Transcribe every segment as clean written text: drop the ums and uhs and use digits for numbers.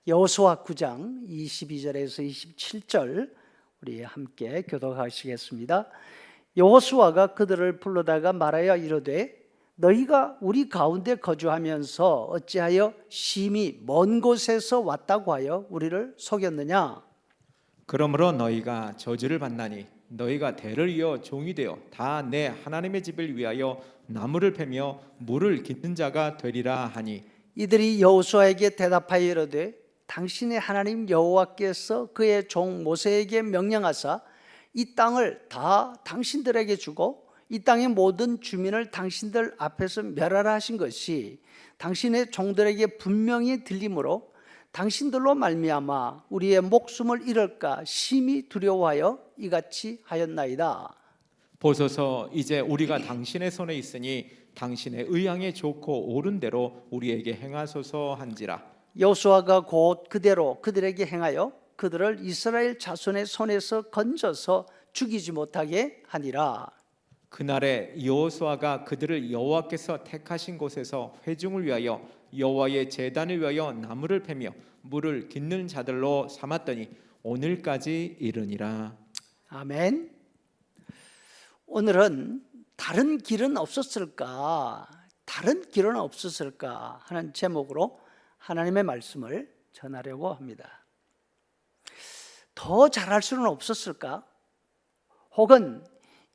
여호수아 9장 22절에서 27절 우리 함께 교독하시겠습니다. 여호수아가 그들을 불러다가 말하여 이르되 너희가 우리 가운데 거주하면서 어찌하여 심히 먼 곳에서 왔다고 하여 우리를 속였느냐? 그러므로 너희가 저주를 받나니 너희가 대를 이어 종이 되어 다 내 하나님의 집을 위하여 나무를 패며 물을 깃는 자가 되리라 하니 이들이 여호수아에게 대답하여 이르되 당신의 하나님 여호와께서 그의 종 모세에게 명령하사 이 땅을 다 당신들에게 주고 이 땅의 모든 주민을 당신들 앞에서 멸하라 하신 것이 당신의 종들에게 분명히 들리므로 당신들로 말미암아 우리의 목숨을 잃을까 심히 두려워하여 이같이 하였나이다. 보소서 이제 우리가 당신의 손에 있으니 당신의 의향에 좋고 옳은 대로 우리에게 행하소서 한지라. 여호수아가 곧 그대로 그들에게 행하여 그들을 이스라엘 자손의 손에서 건져서 죽이지 못하게 하니라. 그날에 여호수아가 그들을 여호와께서 택하신 곳에서 회중을 위하여 여호와의 제단을 위하여 나무를 패며 물을 깃는 자들로 삼았더니 오늘까지 이르니라. 아멘. 오늘은 다른 길은 없었을까? 다른 길은 없었을까? 하는 제목으로 하나님의 말씀을 전하려고 합니다. 더 잘할 수는 없었을까? 혹은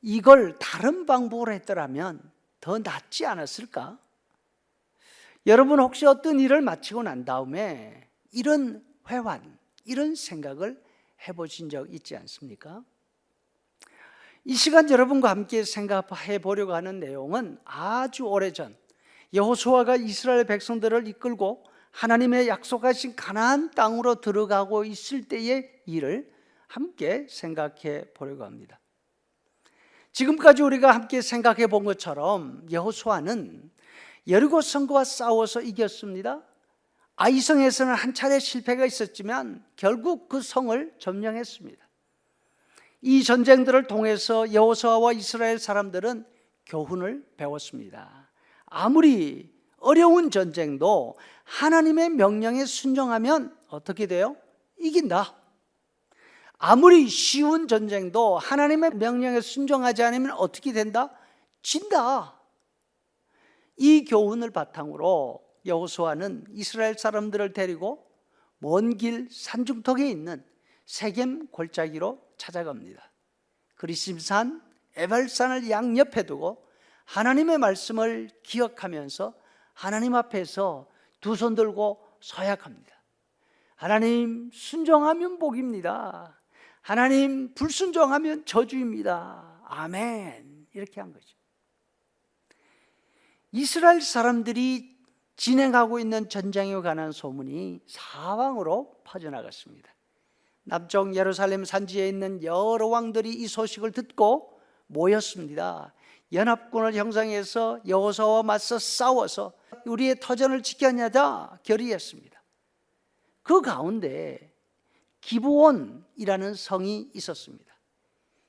이걸 다른 방법으로 했더라면 더 낫지 않았을까? 여러분 혹시 어떤 일을 마치고 난 다음에 이런 회환, 이런 생각을 해보신 적 있지 않습니까? 이 시간 여러분과 함께 생각해 보려고 하는 내용은 아주 오래전 여호수아가 이스라엘 백성들을 이끌고 하나님의 약속하신 가나안 땅으로 들어가고 있을 때의 일을 함께 생각해 보려고 합니다. 지금까지 우리가 함께 생각해 본 것처럼 여호수아는 여리고 성과 싸워서 이겼습니다. 아이성에서는 한 차례 실패가 있었지만 결국 그 성을 점령했습니다. 이 전쟁들을 통해서 여호수아와 이스라엘 사람들은 교훈을 배웠습니다. 아무리 어려운 전쟁도 하나님의 명령에 순종하면 어떻게 돼요? 이긴다. 아무리 쉬운 전쟁도 하나님의 명령에 순종하지 않으면 어떻게 된다? 진다. 이 교훈을 바탕으로 여호수아는 이스라엘 사람들을 데리고 먼 길 산중턱에 있는 세겜 골짜기로 찾아갑니다. 그리심산, 에발산을 양옆에 두고 하나님의 말씀을 기억하면서 하나님 앞에서 두 손 들고 서약합니다. 하나님 순종하면 복입니다. 하나님 불순종하면 저주입니다. 아멘. 이렇게 한 거죠. 이스라엘 사람들이 진행하고 있는 전쟁에 관한 소문이 사방으로 퍼져나갔습니다. 남쪽 예루살렘 산지에 있는 여러 왕들이 이 소식을 듣고 모였습니다. 연합군을 형성해서 여호수아와 맞서 싸워서 우리의 터전을 지켜내자 결의했습니다. 그 가운데 기브온이라는 성이 있었습니다.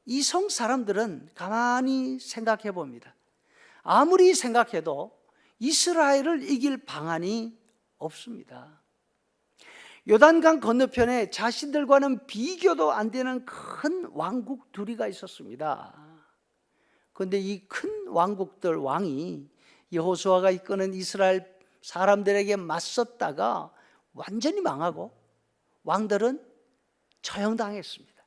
이 성 사람들은 가만히 생각해 봅니다. 아무리 생각해도 이스라엘을 이길 방안이 없습니다. 요단강 건너편에 자신들과는 비교도 안 되는 큰 왕국 둘이가 있었습니다. 그런데 이 큰 왕국들 왕이 여호수아가 이끄는 이스라엘 사람들에게 맞섰다가 완전히 망하고 왕들은 처형당했습니다.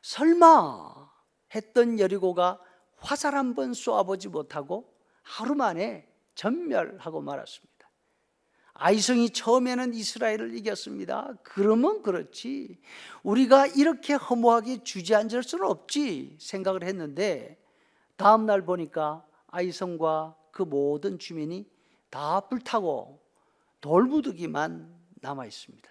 설마 했던 여리고가 화살 한 번 쏘아보지 못하고 하루 만에 전멸하고 말았습니다. 아이성이 처음에는 이스라엘을 이겼습니다. 그러면 그렇지 우리가 이렇게 허무하게 주저앉을 수는 없지 생각을 했는데 다음 날 보니까 아이성과 그 모든 주민이 다 불타고 돌부득이만 남아 있습니다.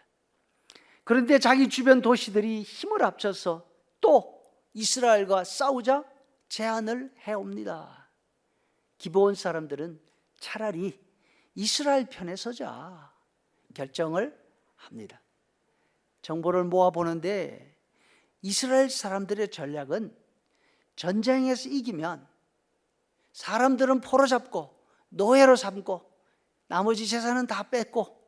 그런데 자기 주변 도시들이 힘을 합쳐서 또 이스라엘과 싸우자 제안을 해옵니다. 기브온 사람들은 차라리 이스라엘 편에 서자 결정을 합니다. 정보를 모아보는데 이스라엘 사람들의 전략은 전쟁에서 이기면 사람들은 포로 잡고 노예로 삼고 나머지 재산은 다 뺏고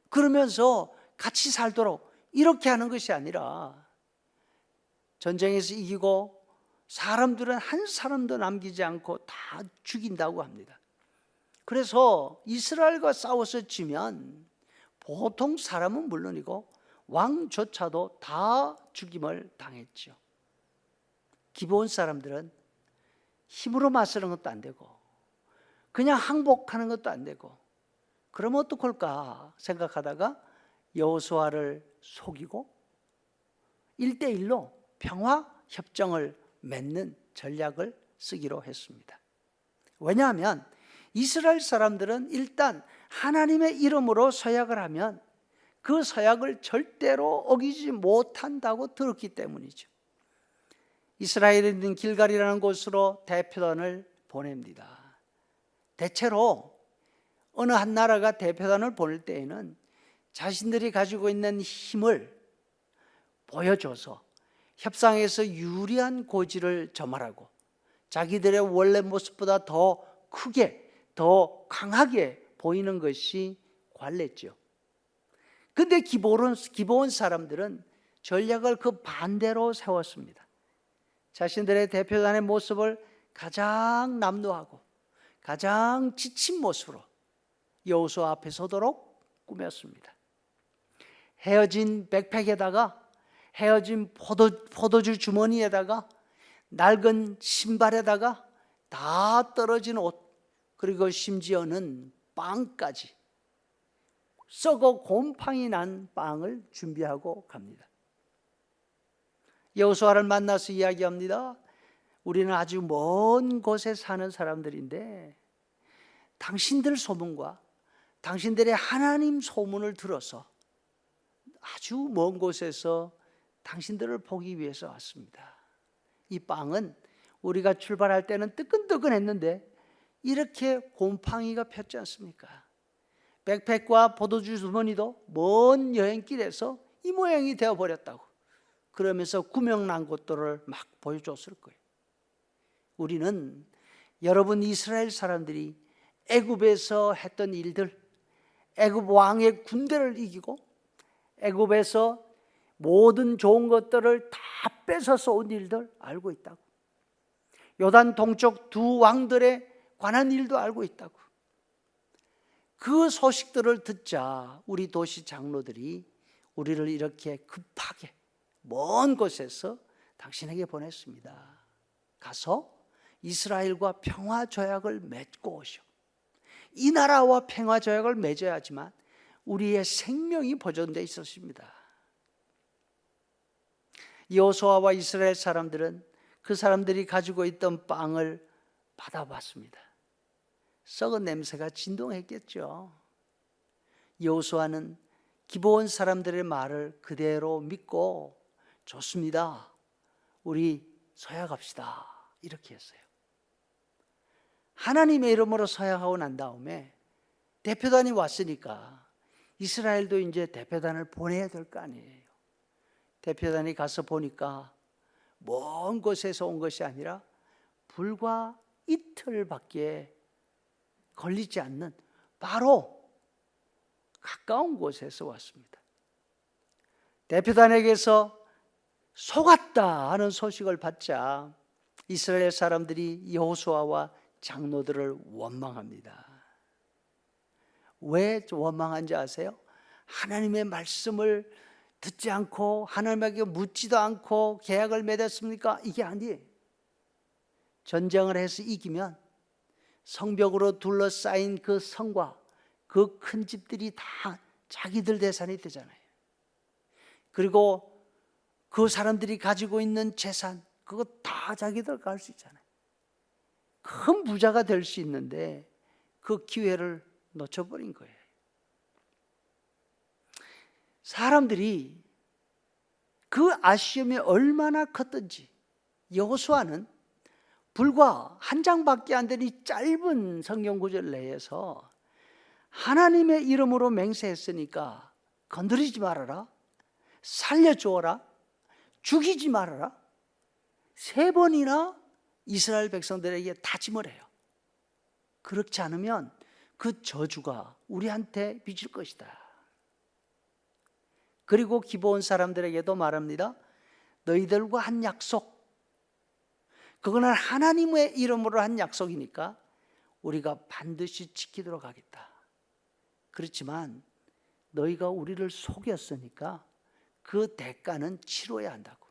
그러면서 같이 살도록 이렇게 하는 것이 아니라 전쟁에서 이기고 사람들은 한 사람도 남기지 않고 다 죽인다고 합니다. 그래서 이스라엘과 싸워서 지면 보통 사람은 물론이고 왕조차도 다 죽임을 당했죠. 기브온 사람들은 힘으로 맞서는 것도 안 되고 그냥 항복하는 것도 안 되고 그러면 어떡할까 생각하다가 여호수아를 속이고 1대1로 평화 협정을 맺는 전략을 쓰기로 했습니다. 왜냐하면 이스라엘 사람들은 일단 하나님의 이름으로 서약을 하면 그 서약을 절대로 어기지 못한다고 들었기 때문이죠. 이스라엘에 있는 길갈이라는 곳으로 대표단을 보냅니다. 대체로 어느 한 나라가 대표단을 보낼 때에는 자신들이 가지고 있는 힘을 보여줘서 협상에서 유리한 고지를 점하라고 자기들의 원래 모습보다 더 크게, 더 강하게 보이는 것이 관례죠. 근데 기브온 사람들은 전략을 그 반대로 세웠습니다. 자신들의 대표단의 모습을 가장 남루하고 가장 지친 모습으로 여호수아 앞에 서도록 꾸몄습니다. 헤어진 백팩에다가 헤어진 포도주 주머니에다가 낡은 신발에다가 다 떨어진 옷, 그리고 심지어는 빵까지, 썩어 곰팡이 난 빵을 준비하고 갑니다. 여호수아를 만나서 이야기합니다. 우리는 아주 먼 곳에 사는 사람들인데 당신들 소문과 당신들의 하나님 소문을 들어서 아주 먼 곳에서 당신들을 보기 위해서 왔습니다. 이 빵은 우리가 출발할 때는 뜨끈뜨끈했는데 이렇게 곰팡이가 폈지 않습니까? 백팩과 포도주 주머니도 먼 여행길에서 이 모양이 되어버렸다고 그러면서 구명난 것들을 막 보여줬을 거예요. 우리는 여러분 이스라엘 사람들이 애굽에서 했던 일들, 애굽 왕의 군대를 이기고 애굽에서 모든 좋은 것들을 다 뺏어서 온 일들 알고 있다고. 요단 동쪽 두 왕들에 관한 일도 알고 있다고. 그 소식들을 듣자 우리 도시 장로들이 우리를 이렇게 급하게 먼 곳에서 당신에게 보냈습니다. 가서 이스라엘과 평화 조약을 맺고 오시오. 이 나라와 평화 조약을 맺어야지만 우리의 생명이 보존되어 있었습니다. 여호수아와 이스라엘 사람들은 그 사람들이 가지고 있던 빵을 받아봤습니다. 썩은 냄새가 진동했겠죠. 여호수아는 기브온 사람들의 말을 그대로 믿고 좋습니다. 우리 서약합시다. 이렇게 했어요. 하나님의 이름으로 서약하고 난 다음에 대표단이 왔으니까 이스라엘도 이제 대표단을 보내야 될 거 아니에요. 대표단이 가서 보니까 먼 곳에서 온 것이 아니라 불과 이틀밖에 걸리지 않는 바로 가까운 곳에서 왔습니다. 대표단에게서 속았다 하는 소식을 받자 이스라엘 사람들이 여호수아와 장로들을 원망합니다. 왜 원망한지 아세요? 하나님의 말씀을 듣지 않고 하나님에게 묻지도 않고 계약을 맺었습니까? 이게 아니에요. 전쟁을 해서 이기면 성벽으로 둘러싸인 그 성과 그 큰 집들이 다 자기들 재산이 되잖아요. 그리고 그 사람들이 가지고 있는 재산 그거 다 자기들 갈 수 있잖아요. 큰 부자가 될 수 있는데 그 기회를 놓쳐버린 거예요. 사람들이 그 아쉬움이 얼마나 컸던지 여호수아는 불과 한 장밖에 안 되는 짧은 성경 구절 내에서 하나님의 이름으로 맹세했으니까 건드리지 말아라, 살려주어라, 죽이지 말아라 3번이나 이스라엘 백성들에게 다짐을 해요. 그렇지 않으면 그 저주가 우리한테 빚을 것이다. 그리고 기브온 사람들에게도 말합니다. 너희들과 한 약속, 그거는 하나님의 이름으로 한 약속이니까 우리가 반드시 지키도록 하겠다. 그렇지만 너희가 우리를 속였으니까 그 대가는 치러야 한다고.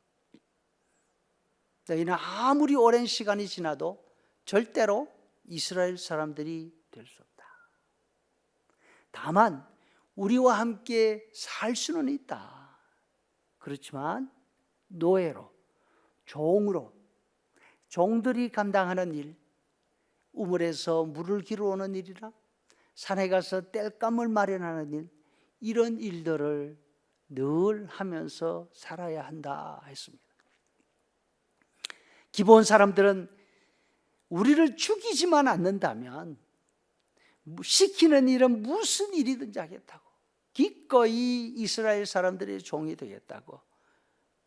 너희는 아무리 오랜 시간이 지나도 절대로 이스라엘 사람들이 될 수 없다. 다만 우리와 함께 살 수는 있다. 그렇지만 노예로, 종으로, 종들이 감당하는 일, 우물에서 물을 기르오는 일이나 산에 가서 땔감을 마련하는 일, 이런 일들을 늘 하면서 살아야 한다 했습니다. 기브온 사람들은 우리를 죽이지만 않는다면 시키는 일은 무슨 일이든지 하겠다고, 기꺼이 이스라엘 사람들의 종이 되겠다고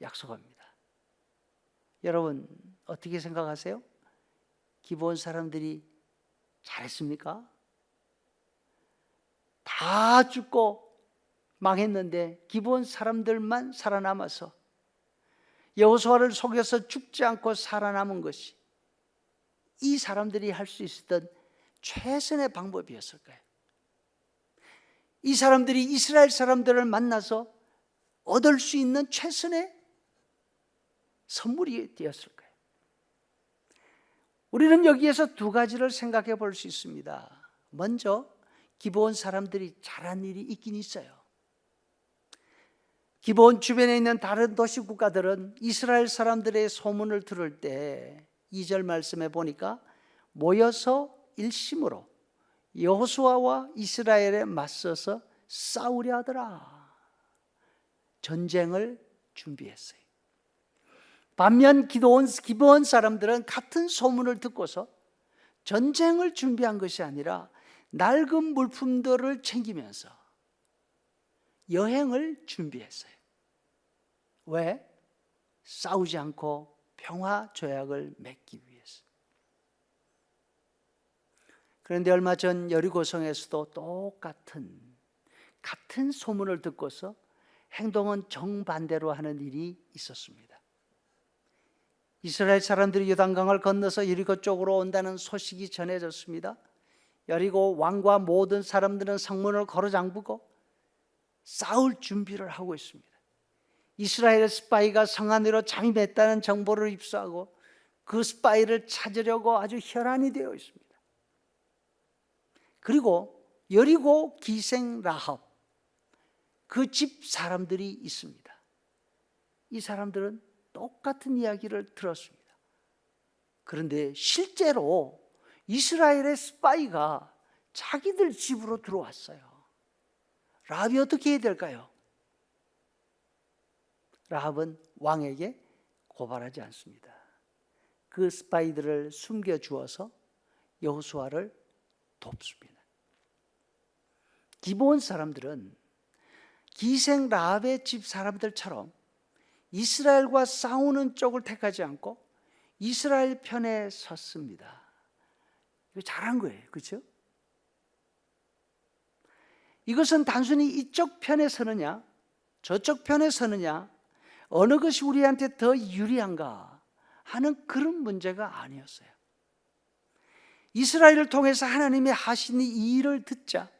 약속합니다. 여러분 어떻게 생각하세요? 기브온 사람들이 잘했습니까? 다 죽고 망했는데 기브온 사람들만 살아남아서 여호수아를 속여서 죽지 않고 살아남은 것이 이 사람들이 할 수 있었던 최선의 방법이었을까요? 이 사람들이 이스라엘 사람들을 만나서 얻을 수 있는 최선의 선물이 되었을까요? 우리는 여기에서 두 가지를 생각해 볼 수 있습니다. 먼저 기브온 사람들이 잘한 일이 있긴 있어요. 기브온 주변에 있는 다른 도시 국가들은 이스라엘 사람들의 소문을 들을 때 2절 말씀에 보니까 모여서 일심으로 여호수아와 이스라엘에 맞서서 싸우려 하더라. 전쟁을 준비했어요. 반면 기브온 사람들은 같은 소문을 듣고서 전쟁을 준비한 것이 아니라 낡은 물품들을 챙기면서 여행을 준비했어요. 왜? 싸우지 않고 평화 조약을 맺기 위해서. 그런데 얼마 전 여리고성에서도 같은 소문을 듣고서 행동은 정반대로 하는 일이 있었습니다. 이스라엘 사람들이 요단강을 건너서 여리고 쪽으로 온다는 소식이 전해졌습니다. 여리고 왕과 모든 사람들은 성문을 걸어 잠그고 싸울 준비를 하고 있습니다. 이스라엘 스파이가 성 안으로 잠입했다는 정보를 입수하고 그 스파이를 찾으려고 아주 혈안이 되어 있습니다. 그리고 여리고 기생 라합, 그 집 사람들이 있습니다. 이 사람들은 똑같은 이야기를 들었습니다. 그런데 실제로 이스라엘의 스파이가 자기들 집으로 들어왔어요. 라합이 어떻게 해야 될까요? 라합은 왕에게 고발하지 않습니다. 그 스파이들을 숨겨주어서 여호수아를 돕습니다. 기브온 사람들은 기생 라합의 집 사람들처럼 이스라엘과 싸우는 쪽을 택하지 않고 이스라엘 편에 섰습니다. 이거 잘한 거예요. 그렇죠? 이것은 단순히 이쪽 편에 서느냐 저쪽 편에 서느냐 어느 것이 우리한테 더 유리한가 하는 그런 문제가 아니었어요. 이스라엘을 통해서 하나님이 하신 이 일을 듣자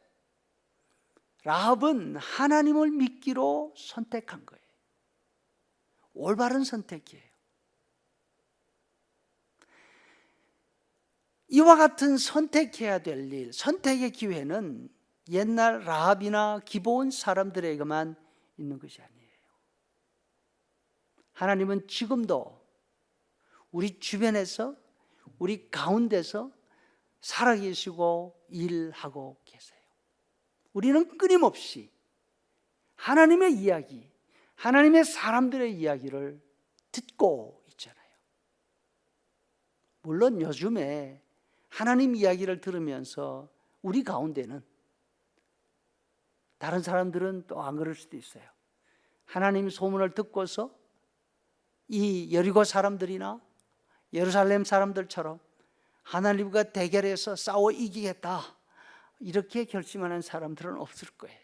라합은 하나님을 믿기로 선택한 거예요. 올바른 선택이에요. 이와 같은 선택해야 될 일, 선택의 기회는 옛날 라합이나 기브온 사람들에게만 있는 것이 아니에요. 하나님은 지금도 우리 주변에서, 우리 가운데서 살아계시고 일하고 계세요. 우리는 끊임없이 하나님의 이야기, 하나님의 사람들의 이야기를 듣고 있잖아요. 물론 요즘에 하나님 이야기를 들으면서 우리 가운데는 다른 사람들은 또 안 그럴 수도 있어요. 하나님 소문을 듣고서 이 여리고 사람들이나 예루살렘 사람들처럼 하나님과 대결해서 싸워 이기겠다 이렇게 결심하는 사람들은 없을 거예요.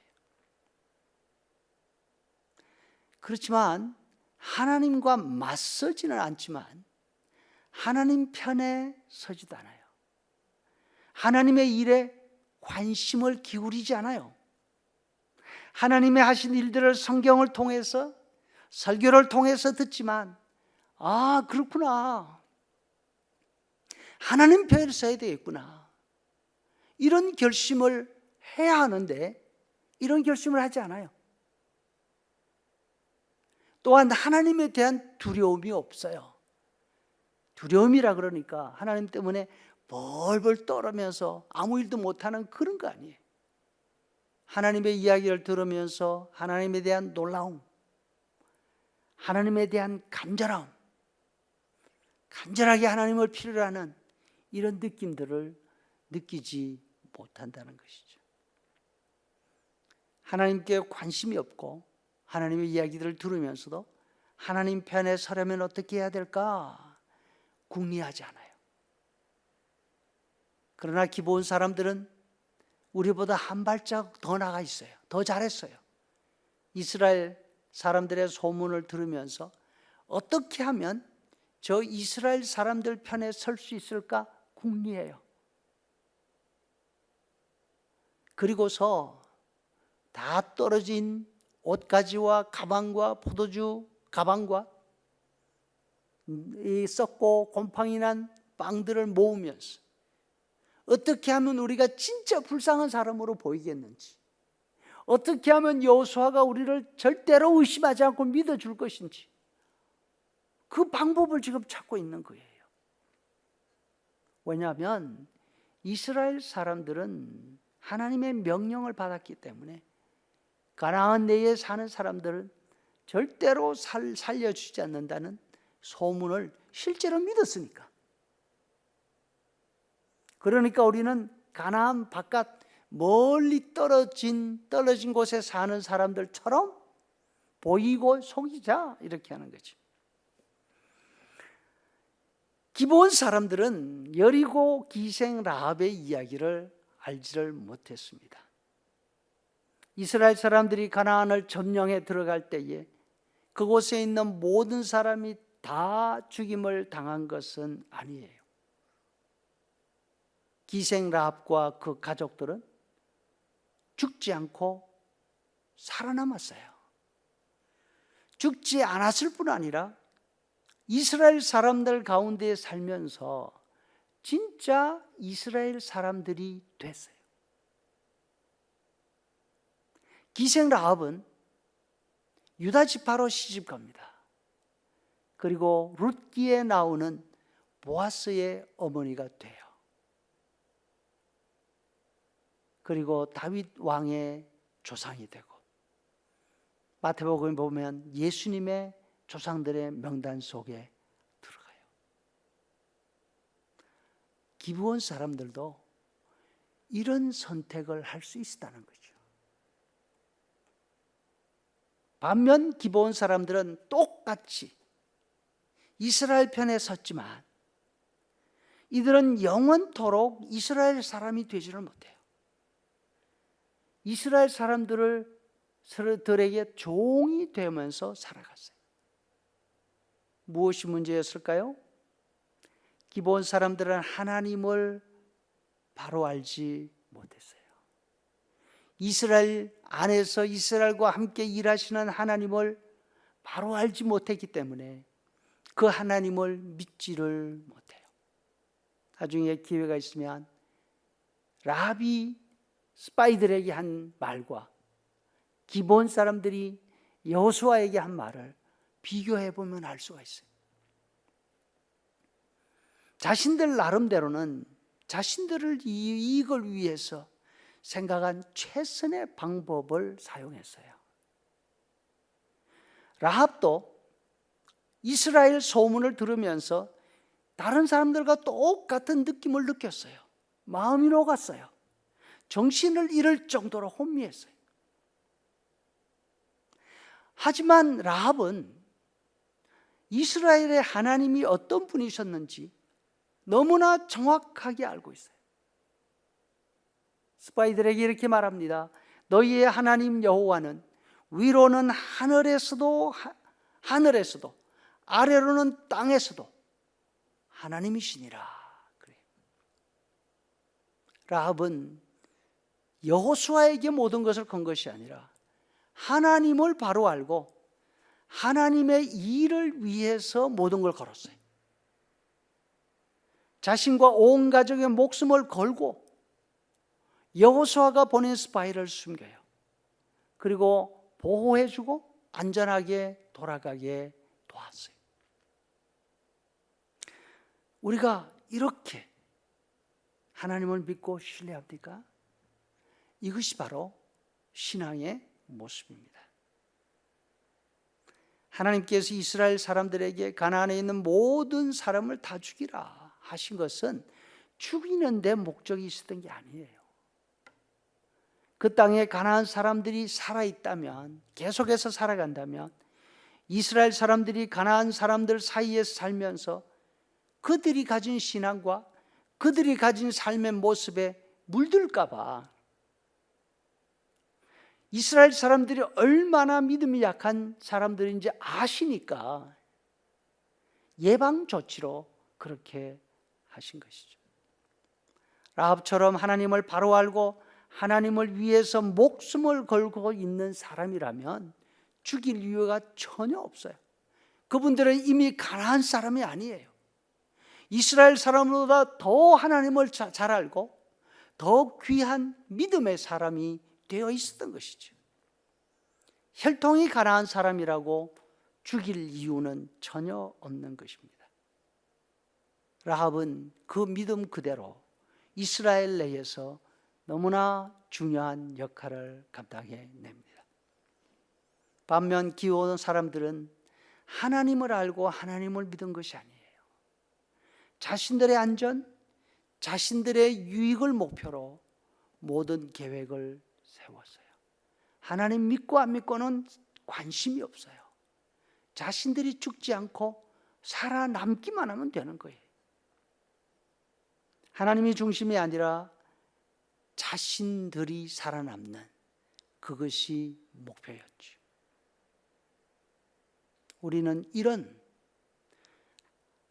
그렇지만 하나님과 맞서지는 않지만 하나님 편에 서지도 않아요. 하나님의 일에 관심을 기울이지 않아요. 하나님의 하신 일들을 성경을 통해서, 설교를 통해서 듣지만 아, 그렇구나, 하나님 편에 서야 되겠구나, 이런 결심을 해야 하는데 이런 결심을 하지 않아요. 또한 하나님에 대한 두려움이 없어요. 두려움이라 그러니까 하나님 때문에 벌벌 떨면서 아무 일도 못하는 그런 거 아니에요. 하나님의 이야기를 들으면서 하나님에 대한 놀라움, 하나님에 대한 간절함, 간절하게 하나님을 필요로 하는 이런 느낌들을 느끼지 못한다는 것이죠. 하나님께 관심이 없고 하나님의 이야기들을 들으면서도 하나님 편에 서려면 어떻게 해야 될까 궁리하지 않아요. 그러나 기본 사람들은 우리보다 한 발짝 더 나가 있어요. 더 잘했어요. 이스라엘 사람들의 소문을 들으면서 어떻게 하면 저 이스라엘 사람들 편에 설 수 있을까 궁리해요. 그리고서 다 떨어진 옷가지와 가방과 포도주 가방과 이 썩고 곰팡이 난 빵들을 모으면서 어떻게 하면 우리가 진짜 불쌍한 사람으로 보이겠는지, 어떻게 하면 여호수아가 우리를 절대로 의심하지 않고 믿어줄 것인지, 그 방법을 지금 찾고 있는 거예요. 왜냐하면 이스라엘 사람들은 하나님의 명령을 받았기 때문에 가나안 내에 사는 사람들은 절대로 살려주지 않는다는 소문을 실제로 믿었으니까. 그러니까 우리는 가나안 바깥 멀리 떨어진 곳에 사는 사람들처럼 보이고 속이자, 이렇게 하는 거죠. 기브온 사람들은 여리고 기생 라합의 이야기를 알지를 못했습니다. 이스라엘 사람들이 가나안을 점령해 들어갈 때에 그곳에 있는 모든 사람이 다 죽임을 당한 것은 아니에요. 기생 라합과 그 가족들은 죽지 않고 살아남았어요. 죽지 않았을 뿐 아니라 이스라엘 사람들 가운데 살면서 진짜 이스라엘 사람들이 됐어요. 기생 라합은 유다 지파로 시집 갑니다. 그리고 룻기에 나오는 보아스의 어머니가 돼요. 그리고 다윗 왕의 조상이 되고, 마태복음에 보면 예수님의 조상들의 명단 속에 들어가요. 기브온 사람들도 이런 선택을 할 수 있다는 거죠. 반면 기브온 사람들은 똑같이 이스라엘 편에 섰지만 이들은 영원토록 이스라엘 사람이 되지를 못해요. 이스라엘 사람들에게 종이 되면서 살아갔어요. 무엇이 문제였을까요? 기브온 사람들은 하나님을 바로 알지 못했어요. 이스라엘 안에서 이스라엘과 함께 일하시는 하나님을 바로 알지 못했기 때문에 그 하나님을 믿지를 못해요. 나중에 기회가 있으면 라합이 스파이들에게 한 말과 기브온 사람들이 여호수아에게 한 말을 비교해 보면 알 수가 있어요. 자신들 나름대로는 자신들을 이익을 위해서 생각한 최선의 방법을 사용했어요. 라합도 이스라엘 소문을 들으면서 다른 사람들과 똑같은 느낌을 느꼈어요. 마음이 녹았어요. 정신을 잃을 정도로 혼미했어요. 하지만 라합은 이스라엘의 하나님이 어떤 분이셨는지 너무나 정확하게 알고 있어요. 스파이들에게 이렇게 말합니다. 너희의 하나님 여호와는 위로는 하늘에서도 아래로는 땅에서도 하나님이시니라. 그래. 라합은 여호수아에게 모든 것을 건 것이 아니라 하나님을 바로 알고 하나님의 일을 위해서 모든 걸 걸었어요. 자신과 온 가족의 목숨을 걸고 여호수아가 보낸 스파이를 숨겨요. 그리고 보호해주고 안전하게 돌아가게 도왔어요. 우리가 이렇게 하나님을 믿고 신뢰합니까? 이것이 바로 신앙의 모습입니다. 하나님께서 이스라엘 사람들에게 가나안에 있는 모든 사람을 다 죽이라 하신 것은 죽이는 데 목적이 있었던 게 아니에요. 그 땅에 가나안 사람들이 살아있다면, 계속해서 살아간다면 이스라엘 사람들이 가나안 사람들 사이에서 살면서 그들이 가진 신앙과 그들이 가진 삶의 모습에 물들까 봐 이스라엘 사람들이 얼마나 믿음이 약한 사람들인지 아시니까 예방 조치로 그렇게 하신 것이죠. 라합처럼 하나님을 바로 알고 하나님을 위해서 목숨을 걸고 있는 사람이라면 죽일 이유가 전혀 없어요. 그분들은 이미 가나안 사람이 아니에요. 이스라엘 사람보다 더 하나님을 잘 알고 더 귀한 믿음의 사람이 되어 있었던 것이죠. 혈통이 가나안 사람이라고 죽일 이유는 전혀 없는 것입니다. 라합은 그 믿음 그대로 이스라엘 내에서 너무나 중요한 역할을 감당해냅니다. 반면 기온 사람들은 하나님을 알고 하나님을 믿은 것이 아니에요. 자신들의 안전, 자신들의 유익을 목표로 모든 계획을 세웠어요. 하나님 믿고 안 믿고는 관심이 없어요. 자신들이 죽지 않고 살아남기만 하면 되는 거예요. 하나님이 중심이 아니라 자신들이 살아남는 그것이 목표였죠. 우리는 이런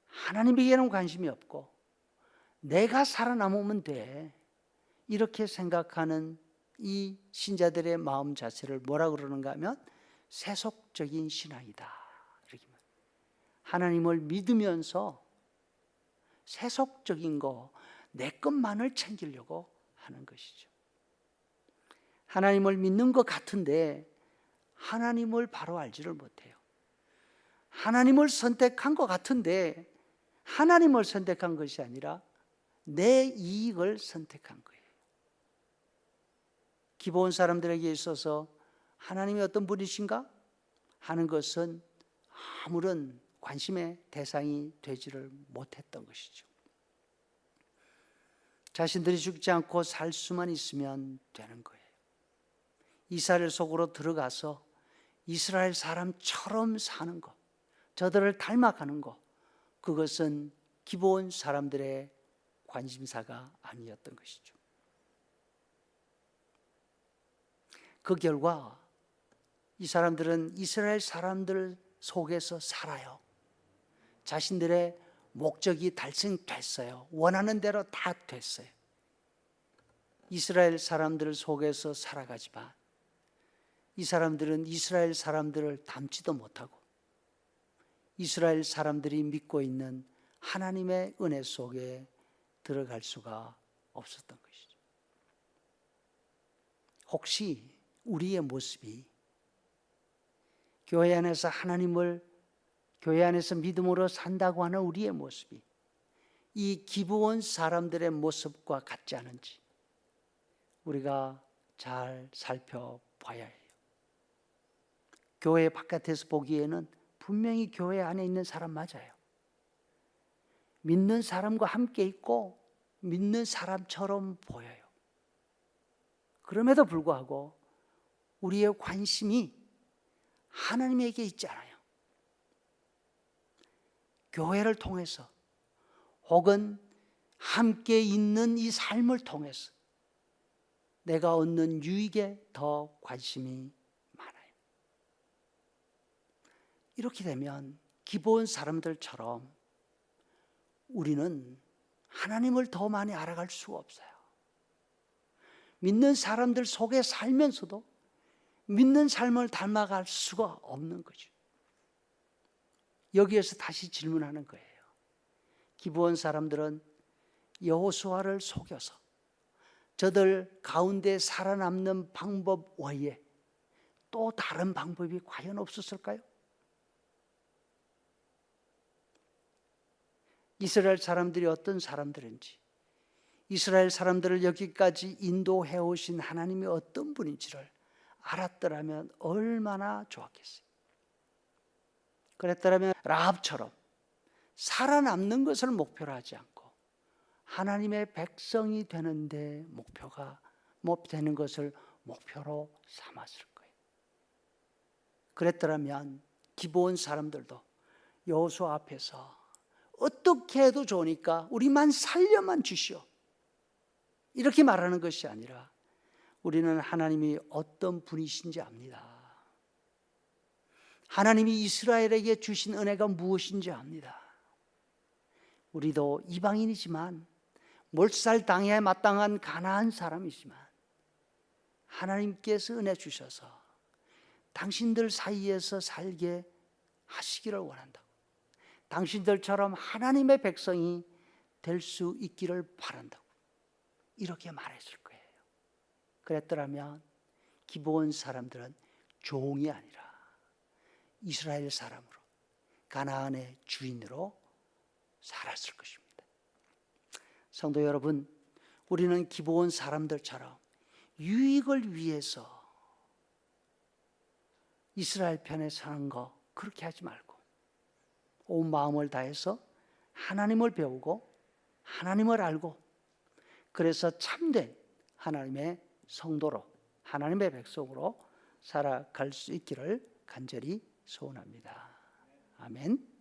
하나님에게는 관심이 없고 내가 살아남으면 돼 이렇게 생각하는 이 신자들의 마음 자체를 뭐라 그러는가 하면 세속적인 신앙이다. 하나님을 믿으면서 세속적인 거, 내 것만을 챙기려고 하는 것이죠. 하나님을 믿는 것 같은데 하나님을 바로 알지를 못해요. 하나님을 선택한 것 같은데 하나님을 선택한 것이 아니라 내 이익을 선택한 거예요. 기본 사람들에게 있어서 하나님이 어떤 분이신가 하는 것은 아무런 관심의 대상이 되지를 못했던 것이죠. 자신들이 죽지 않고 살 수만 있으면 되는 거예요. 이스라엘 속으로 들어가서 이스라엘 사람처럼 사는 것, 저들을 닮아가는 것, 그것은 기본 사람들의 관심사가 아니었던 것이죠. 그 결과 이 사람들은 이스라엘 사람들 속에서 살아요. 자신들의 목적이 달성됐어요. 원하는 대로 다 됐어요. 이스라엘 사람들 속에서 살아가지만 이 사람들은 이스라엘 사람들을 닮지도 못하고 이스라엘 사람들이 믿고 있는 하나님의 은혜 속에 들어갈 수가 없었던 것이죠. 혹시 우리의 모습이 교회 안에서 교회 안에서 믿음으로 산다고 하는 우리의 모습이 이 기브온 사람들의 모습과 같지 않은지 우리가 잘 살펴봐야 해요. 교회 바깥에서 보기에는 분명히 교회 안에 있는 사람 맞아요. 믿는 사람과 함께 있고 믿는 사람처럼 보여요. 그럼에도 불구하고 우리의 관심이 하나님에게 있지 않아요. 교회를 통해서 혹은 함께 있는 이 삶을 통해서 내가 얻는 유익에 더 관심이 많아요. 이렇게 되면 기본 사람들처럼 우리는 하나님을 더 많이 알아갈 수가 없어요. 믿는 사람들 속에 살면서도 믿는 삶을 닮아갈 수가 없는 거죠. 여기에서 다시 질문하는 거예요. 기브온 사람들은 여호수아를 속여서 저들 가운데 살아남는 방법 외에 또 다른 방법이 과연 없었을까요? 이스라엘 사람들이 어떤 사람들인지, 이스라엘 사람들을 여기까지 인도해 오신 하나님이 어떤 분인지를 알았더라면 얼마나 좋았겠어요. 그랬더라면 라합처럼 살아남는 것을 목표로 하지 않고 하나님의 백성이 되는데 되는 것을 목표로 삼았을 거예요. 그랬더라면 기브온 사람들도 여호수아 앞에서 어떻게 해도 좋으니까 우리만 살려만 주시오, 이렇게 말하는 것이 아니라 우리는 하나님이 어떤 분이신지 압니다. 하나님이 이스라엘에게 주신 은혜가 무엇인지 압니다. 우리도 이방인이지만 몰살당해 마땅한 가나안 사람이지만 하나님께서 은혜 주셔서 당신들 사이에서 살게 하시기를 원한다고, 당신들처럼 하나님의 백성이 될 수 있기를 바란다고 이렇게 말했을 거예요. 그랬더라면 기브온 사람들은 종이 아니라 이스라엘 사람으로, 가나안의 주인으로 살았을 것입니다. 성도 여러분, 우리는 기브온 사람들처럼 유익을 위해서 이스라엘 편에 서는 거 그렇게 하지 말고 온 마음을 다해서 하나님을 배우고 하나님을 알고, 그래서 참된 하나님의 성도로, 하나님의 백성으로 살아갈 수 있기를 간절히 소원합니다. 아멘.